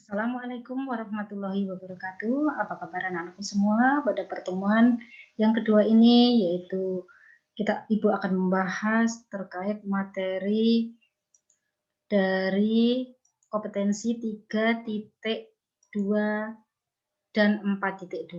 Assalamualaikum warahmatullahi wabarakatuh. Apa kabar anak-anakku semua? Pada pertemuan yang kedua ini yaitu Ibu akan membahas terkait materi dari kompetensi 3.2 dan 4.2,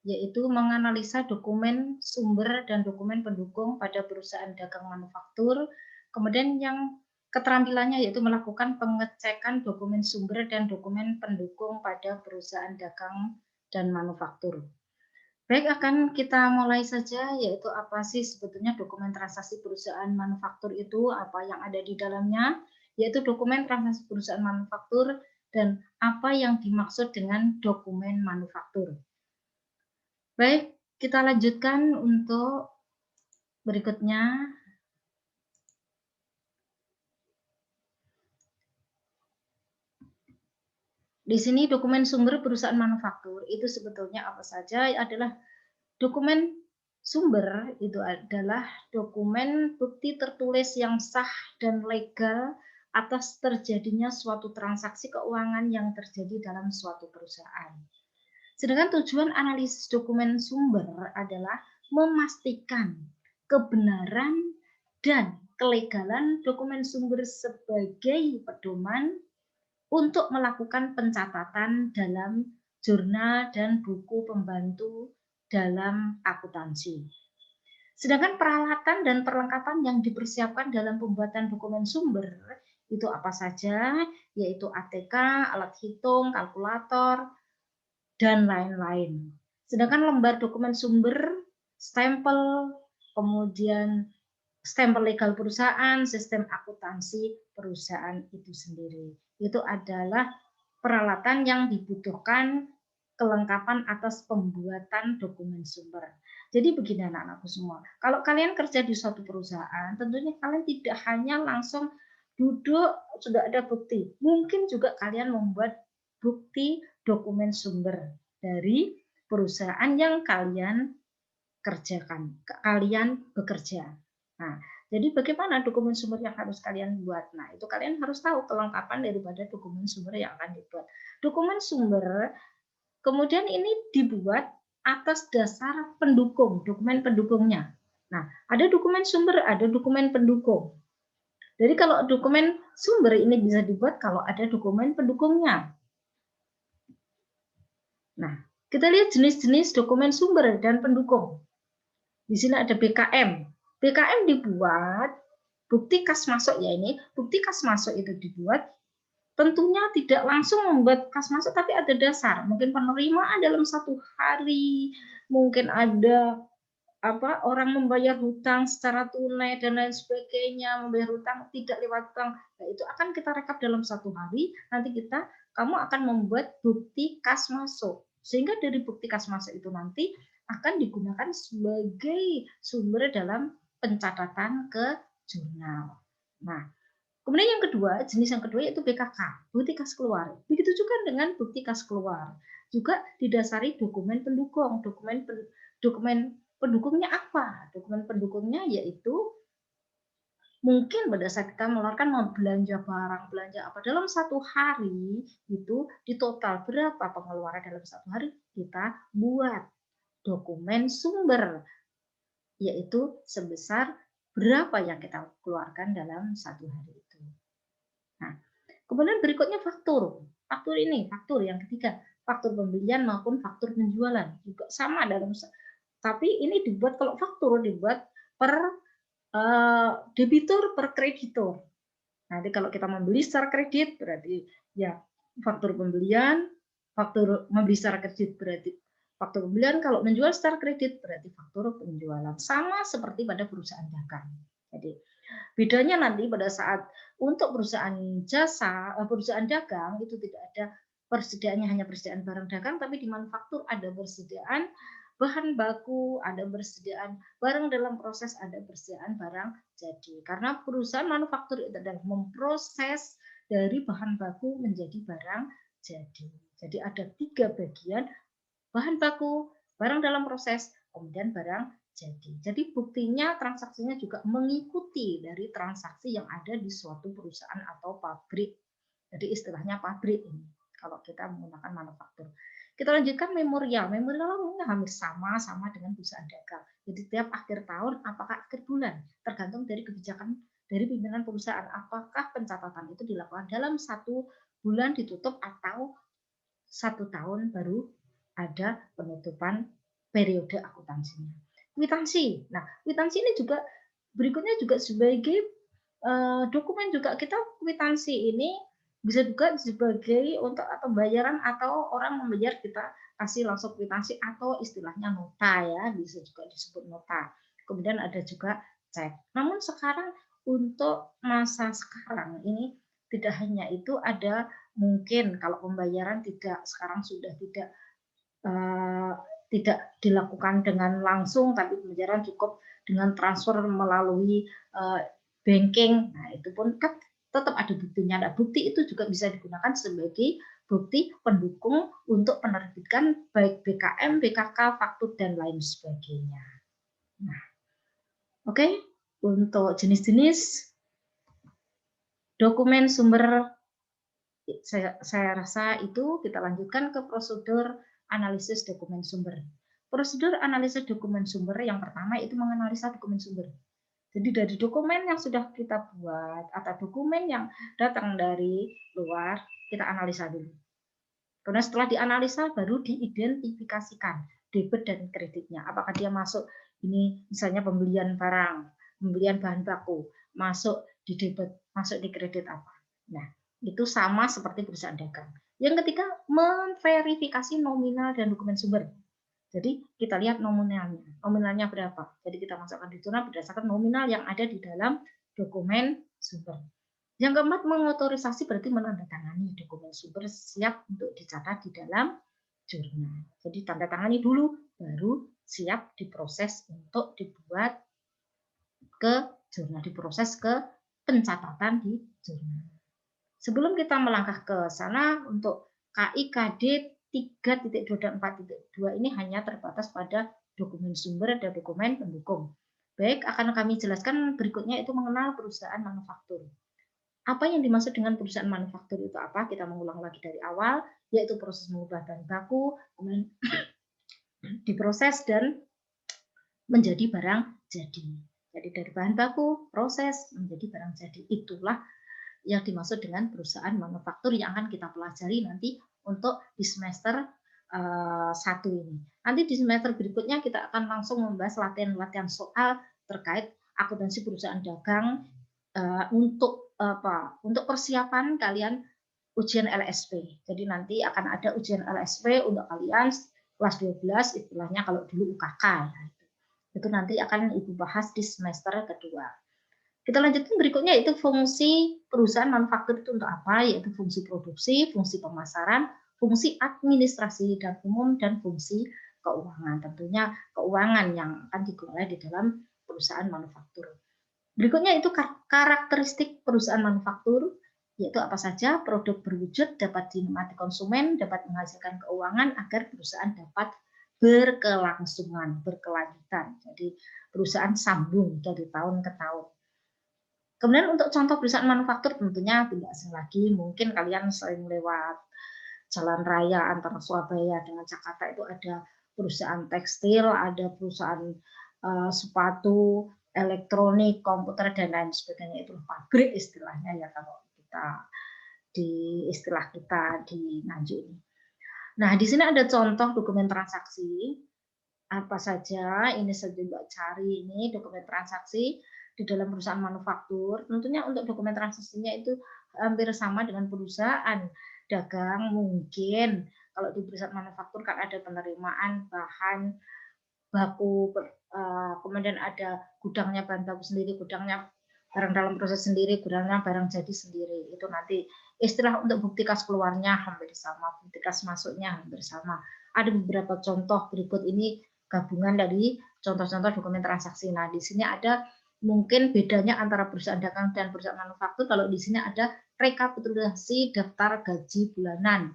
yaitu menganalisa dokumen sumber dan dokumen pendukung pada perusahaan dagang manufaktur. Kemudian yang keterampilannya yaitu melakukan pengecekan dokumen sumber dan dokumen pendukung pada perusahaan dagang dan manufaktur. Baik, akan kita mulai saja, yaitu apa sih sebetulnya dokumen transaksi perusahaan manufaktur itu, apa yang ada di dalamnya, yaitu dokumen transaksi perusahaan manufaktur dan apa yang dimaksud dengan dokumen manufaktur. Baik, kita lanjutkan untuk berikutnya. Di sini dokumen sumber perusahaan manufaktur itu sebetulnya apa saja adalah dokumen sumber itu adalah dokumen bukti tertulis yang sah dan legal atas terjadinya suatu transaksi keuangan yang terjadi dalam suatu perusahaan. Sedangkan tujuan analisis dokumen sumber adalah memastikan kebenaran dan kelegalan dokumen sumber sebagai pedoman untuk melakukan pencatatan dalam jurnal dan buku pembantu dalam akuntansi. Sedangkan peralatan dan perlengkapan yang dipersiapkan dalam pembuatan dokumen sumber itu apa saja, yaitu ATK, alat hitung, kalkulator, dan lain-lain. Sedangkan lembar dokumen sumber, stempel, kemudian stempel legal perusahaan, sistem akuntansi perusahaan itu sendiri. Itu adalah peralatan yang dibutuhkan kelengkapan atas pembuatan dokumen sumber. Jadi begini anak-anakku semua, kalau kalian kerja di suatu perusahaan, tentunya kalian tidak hanya langsung duduk sudah ada bukti. Mungkin juga kalian membuat bukti dokumen sumber dari perusahaan yang kalian kerjakan, kalian bekerja. Nah, jadi bagaimana dokumen sumber yang harus kalian buat? Nah, itu kalian harus tahu kelengkapan daripada dokumen sumber yang akan dibuat. Dokumen sumber kemudian ini dibuat atas dasar pendukung, dokumen pendukungnya. Nah, ada dokumen sumber, ada dokumen pendukung. Jadi kalau dokumen sumber ini bisa dibuat kalau ada dokumen pendukungnya. Nah, kita lihat jenis-jenis dokumen sumber dan pendukung. Di sini ada BKM. BKM dibuat, bukti kas masuk ya ini, bukti kas masuk itu dibuat, tentunya tidak langsung membuat kas masuk, tapi ada dasar. Mungkin penerimaan dalam 1 hari, mungkin ada orang membayar hutang secara tunai dan lain sebagainya, membayar hutang tidak lewat bank. Nah, itu akan kita rekap dalam 1 hari. Nanti kamu akan membuat bukti kas masuk. Sehingga dari bukti kas masuk itu nanti akan digunakan sebagai sumber dalam pencatatan ke jurnal. Nah, kemudian yang kedua, jenis yang kedua yaitu BKK, bukti kas keluar. Begitu juga dengan bukti kas keluar. Juga didasari dokumen pendukung. Dokumen pendukungnya apa? Dokumen pendukungnya yaitu mungkin pada saat kita mengeluarkan mau belanja barang, belanja apa dalam 1 hari itu di total berapa pengeluaran dalam 1 hari, kita buat dokumen sumber yaitu sebesar berapa yang kita keluarkan dalam 1 hari itu. Nah, kemudian berikutnya faktur. Faktur yang ketiga, faktur pembelian maupun faktur penjualan juga sama tapi ini dibuat kalau faktur dibuat per debitur per kreditur. Nanti kalau kita membeli secara kredit berarti ya faktur pembelian, faktur membeli secara kredit berarti faktur pembelian, kalau menjual secara kredit berarti faktur penjualan. Sama seperti pada perusahaan dagang. Jadi bedanya nanti pada saat untuk perusahaan jasa, perusahaan dagang itu tidak ada persediaannya hanya persediaan barang dagang, tapi di manufaktur ada persediaan bahan baku, ada persediaan barang dalam proses, ada persediaan barang jadi. Karena perusahaan manufaktur itu adalah memproses dari bahan baku menjadi barang jadi. Jadi ada 3 bagian, bahan baku, barang dalam proses, kemudian barang jadi. Jadi buktinya transaksinya juga mengikuti dari transaksi yang ada di suatu perusahaan atau pabrik. Jadi istilahnya pabrik ini. kalau kita menggunakan manufaktur. Kita lanjutkan memorial. Memorial hampir sama dengan perusahaan dagang. Jadi tiap akhir tahun, apakah akhir bulan, tergantung dari kebijakan dari pimpinan perusahaan. Apakah pencatatan itu dilakukan dalam 1 bulan ditutup atau 1 tahun baru ada penutupan periode akuntansinya. Kwitansi. Nah, kwitansi ini juga berikutnya juga sebagai dokumen juga kita kwitansi ini bisa juga sebagai untuk pembayaran atau orang membayar kita kasih langsung kwitansi atau istilahnya nota ya, bisa juga disebut nota. Kemudian ada juga cek. Namun sekarang untuk masa sekarang ini tidak hanya itu, ada mungkin kalau pembayaran sekarang sudah tidak dilakukan dengan langsung, tapi pembayaran cukup dengan transfer melalui banking. Nah, itu pun kan tetap ada buktinya. Nah, bukti itu juga bisa digunakan sebagai bukti pendukung untuk penerbitan baik BKM, BKK, faktur, dan lain sebagainya. Nah, oke. Untuk jenis-jenis dokumen sumber, saya rasa itu kita lanjutkan ke prosedur analisis dokumen sumber. Prosedur analisis dokumen sumber yang pertama itu menganalisa dokumen sumber. Jadi dari dokumen yang sudah kita buat atau dokumen yang datang dari luar, kita analisa dulu. Karena setelah dianalisa baru diidentifikasikan debit dan kreditnya. Apakah dia masuk ini misalnya pembelian barang, pembelian bahan baku, masuk di debit, masuk di kredit apa. Nah, itu sama seperti perusahaan dagang. Yang ketiga, memverifikasi nominal dan dokumen sumber. Jadi kita lihat nominalnya. Nominalnya berapa? Jadi kita masukkan di jurnal berdasarkan nominal yang ada di dalam dokumen sumber. Yang keempat, mengotorisasi berarti menandatangani dokumen sumber siap untuk dicatat di dalam jurnal. Jadi tanda tangani dulu, baru siap diproses untuk dibuat ke jurnal, diproses ke pencatatan di jurnal. Sebelum kita melangkah ke sana, untuk KIKD 3.2 dan 4.2 ini hanya terbatas pada dokumen sumber dan dokumen pendukung. Baik, akan kami jelaskan berikutnya itu mengenal perusahaan manufaktur. Apa yang dimaksud dengan perusahaan manufaktur itu apa? Kita mengulang lagi dari awal, yaitu proses mengubah bahan baku, kemudian diproses dan menjadi barang jadi. Jadi dari bahan baku, proses menjadi barang jadi. Itulah yang dimaksud dengan perusahaan manufaktur yang akan kita pelajari nanti untuk di semester 1 ini. Nanti di semester berikutnya kita akan langsung membahas latihan-latihan soal terkait akuntansi perusahaan dagang untuk persiapan kalian ujian LSP. Jadi nanti akan ada ujian LSP untuk kalian kelas 12, istilahnya kalau dulu UKK ya. Itu nanti akan Ibu bahas di semester kedua. Kita lanjutkan berikutnya, itu fungsi perusahaan manufaktur itu untuk apa, yaitu fungsi produksi, fungsi pemasaran, fungsi administrasi dan umum, dan fungsi keuangan. Tentunya keuangan yang akan dikelola di dalam perusahaan manufaktur. Berikutnya itu karakteristik perusahaan manufaktur, yaitu apa saja produk berwujud, dapat dinikmati konsumen, dapat menghasilkan keuangan agar perusahaan dapat berkelangsungan, berkelanjutan. Jadi perusahaan sambung dari tahun ke tahun. Kemudian untuk contoh perusahaan manufaktur tentunya tidak asing lagi, mungkin kalian sering lewat jalan raya antara Surabaya dengan Jakarta itu ada perusahaan tekstil, ada perusahaan sepatu, elektronik, komputer, dan lain sebagainya. Itu pabrik istilahnya ya kalau kita di istilah kita di Nganjuk ini. Nah, di sini ada contoh dokumen transaksi. Apa saja, ini saya coba cari ini dokumen transaksi di dalam perusahaan manufaktur. Tentunya untuk dokumen transaksinya itu hampir sama dengan perusahaan dagang. Mungkin kalau di perusahaan manufaktur kan ada penerimaan bahan baku, kemudian ada gudangnya bahan baku sendiri, gudangnya barang dalam proses sendiri, gudangnya barang jadi sendiri. Itu nanti istilah untuk bukti kas keluarnya hampir sama, bukti kas masuknya hampir sama. Ada beberapa contoh berikut ini gabungan dari contoh-contoh dokumen transaksi. Nah, di sini ada mungkin bedanya antara perusahaan dagang dan perusahaan manufaktur. Kalau di sini ada rekapitulasi daftar gaji bulanan.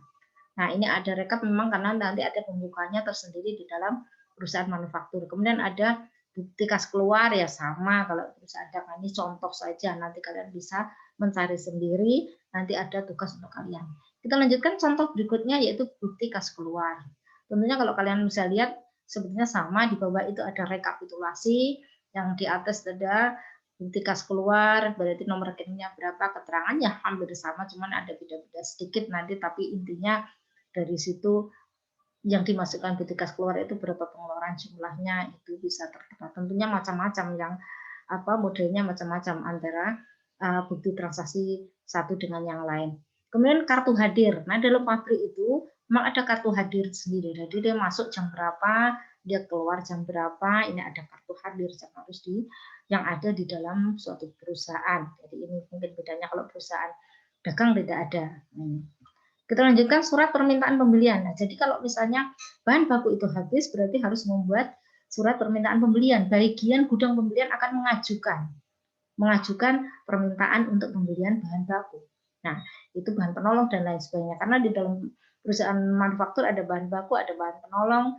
Nah, ini ada rekap memang karena nanti ada pembukaannya tersendiri di dalam perusahaan manufaktur. Kemudian ada bukti kas keluar ya sama kalau perusahaan dagang, ini contoh saja, nanti kalian bisa mencari sendiri, nanti ada tugas untuk kalian. Kita lanjutkan contoh berikutnya yaitu bukti kas keluar. Tentunya kalau kalian bisa lihat sebetulnya sama, di bawah itu ada rekapitulasi, yang di atas ada bukti kas keluar, berarti nomor rekeningnya berapa, keterangannya hampir sama, cuman ada beda-beda sedikit nanti, tapi intinya dari situ yang dimasukkan bukti kas keluar itu berapa pengeluaran jumlahnya, itu bisa terdapat. Tentunya macam-macam, yang modelnya macam-macam antara bukti transaksi satu dengan yang lain. Kemudian kartu hadir. Nah, dalam pabrik itu memang ada kartu hadir sendiri. Jadi dia masuk jam berapa, dia keluar jam berapa. Ini ada kartu hadir yang harus yang ada di dalam suatu perusahaan. Jadi ini mungkin bedanya kalau perusahaan dagang tidak ada. Kita lanjutkan surat permintaan pembelian. Nah, jadi kalau misalnya bahan baku itu habis, berarti harus membuat surat permintaan pembelian. Bagian gudang pembelian akan mengajukan permintaan untuk pembelian bahan baku. Nah, itu bahan penolong dan lain sebagainya. Karena di dalam perusahaan manufaktur ada bahan baku, ada bahan penolong,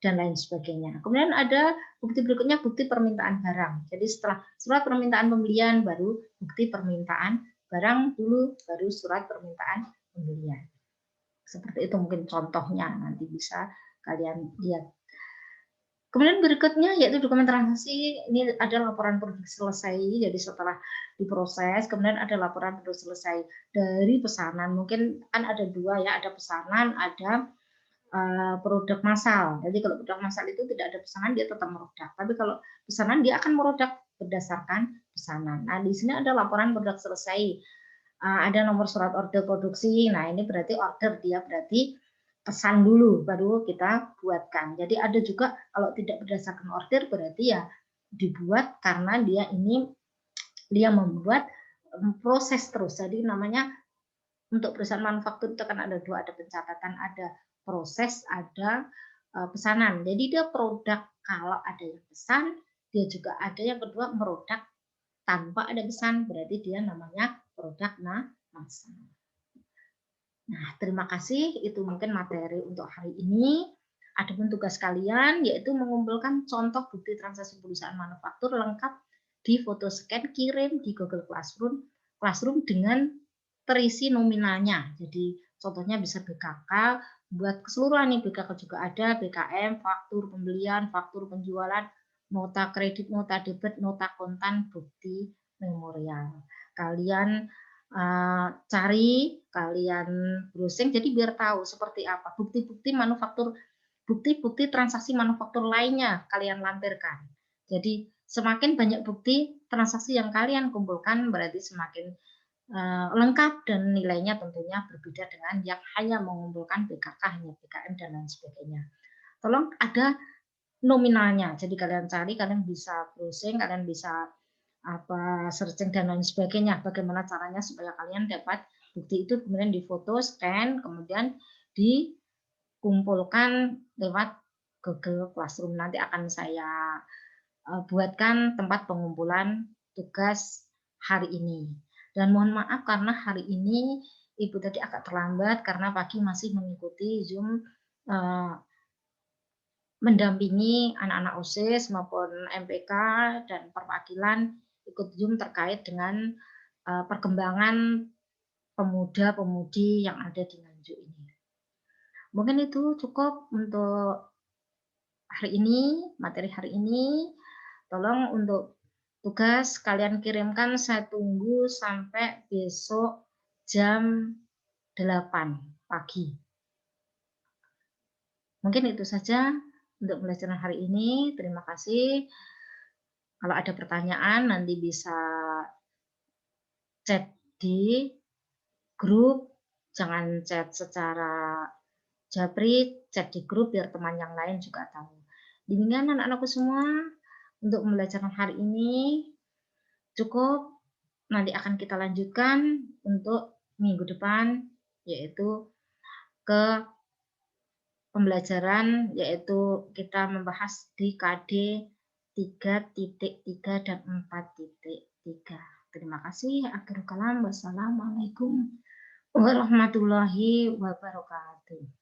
dan lain sebagainya. Kemudian ada bukti berikutnya, bukti permintaan barang. Jadi setelah surat permintaan pembelian, baru bukti permintaan barang dulu, baru surat permintaan pembelian. Seperti itu mungkin contohnya, nanti bisa kalian lihat. Kemudian berikutnya yaitu dokumen transaksi. Ini ada laporan produksi selesai. Jadi setelah diproses, kemudian ada laporan produksi selesai dari pesanan. Mungkin kan ada dua ya, ada pesanan, ada produk massal. Jadi kalau produk massal itu tidak ada pesanan, dia tetap merodak. Tapi kalau pesanan dia akan merodak berdasarkan pesanan. Nah, di sini ada laporan produk selesai. Ada nomor surat order produksi. Nah, ini berarti order, dia berarti pesan dulu baru kita buatkan. Jadi ada juga kalau tidak berdasarkan order berarti ya dibuat karena dia membuat proses terus. Jadi namanya untuk perusahaan manufaktur itu kan ada dua, ada pencatatan, ada proses, ada pesanan. Jadi dia produk kalau ada yang pesan, dia juga ada yang kedua produk tanpa ada pesan, berarti dia namanya produk massal. Nah, terima kasih. Itu mungkin materi untuk hari ini. Adapun tugas kalian yaitu mengumpulkan contoh bukti transaksi perusahaan manufaktur lengkap di foto scan, kirim di Google Classroom dengan terisi nominalnya. Jadi contohnya bisa BKK, buat keseluruhan nih, BKK juga ada, BKM, faktur pembelian, faktur penjualan, nota kredit, nota debit, nota kontan, bukti memorial. Kalian cari, kalian browsing, jadi biar tahu seperti apa bukti-bukti manufaktur, bukti-bukti transaksi manufaktur lainnya kalian lampirkan. Jadi semakin banyak bukti transaksi yang kalian kumpulkan, berarti semakin lengkap dan nilainya tentunya berbeda dengan yang hanya mengumpulkan BKK, hanya BKM dan lain sebagainya. Tolong ada nominalnya, jadi kalian cari, kalian bisa browsing, kalian bisa searching dan lain sebagainya. Bagaimana caranya supaya kalian dapat bukti itu, kemudian difoto, scan, kemudian dikumpulkan lewat Google Classroom. Nanti akan saya buatkan tempat pengumpulan tugas hari ini. Dan mohon maaf karena hari ini Ibu tadi agak terlambat karena pagi masih mengikuti Zoom mendampingi anak-anak OSIS maupun MPK dan perwakilan ikut Zoom terkait dengan perkembangan pemuda-pemudi yang ada di Nganjuk ini. Mungkin itu cukup untuk hari ini, materi hari ini. Tolong untuk tugas kalian kirimkan, saya tunggu sampai besok jam 8 pagi. Mungkin itu saja untuk pembelajaran hari ini. Terima kasih. Kalau ada pertanyaan nanti bisa chat di grup, jangan chat secara japri, chat di grup biar teman yang lain juga tahu. Demikian anak-anakku semua, untuk pembelajaran hari ini cukup. Nanti akan kita lanjutkan untuk minggu depan, yaitu ke pembelajaran, yaitu kita membahas di KD 3.3 dan 4.3. Terima kasih. Akhirul kalam. Wassalamualaikum warahmatullahi wabarakatuh.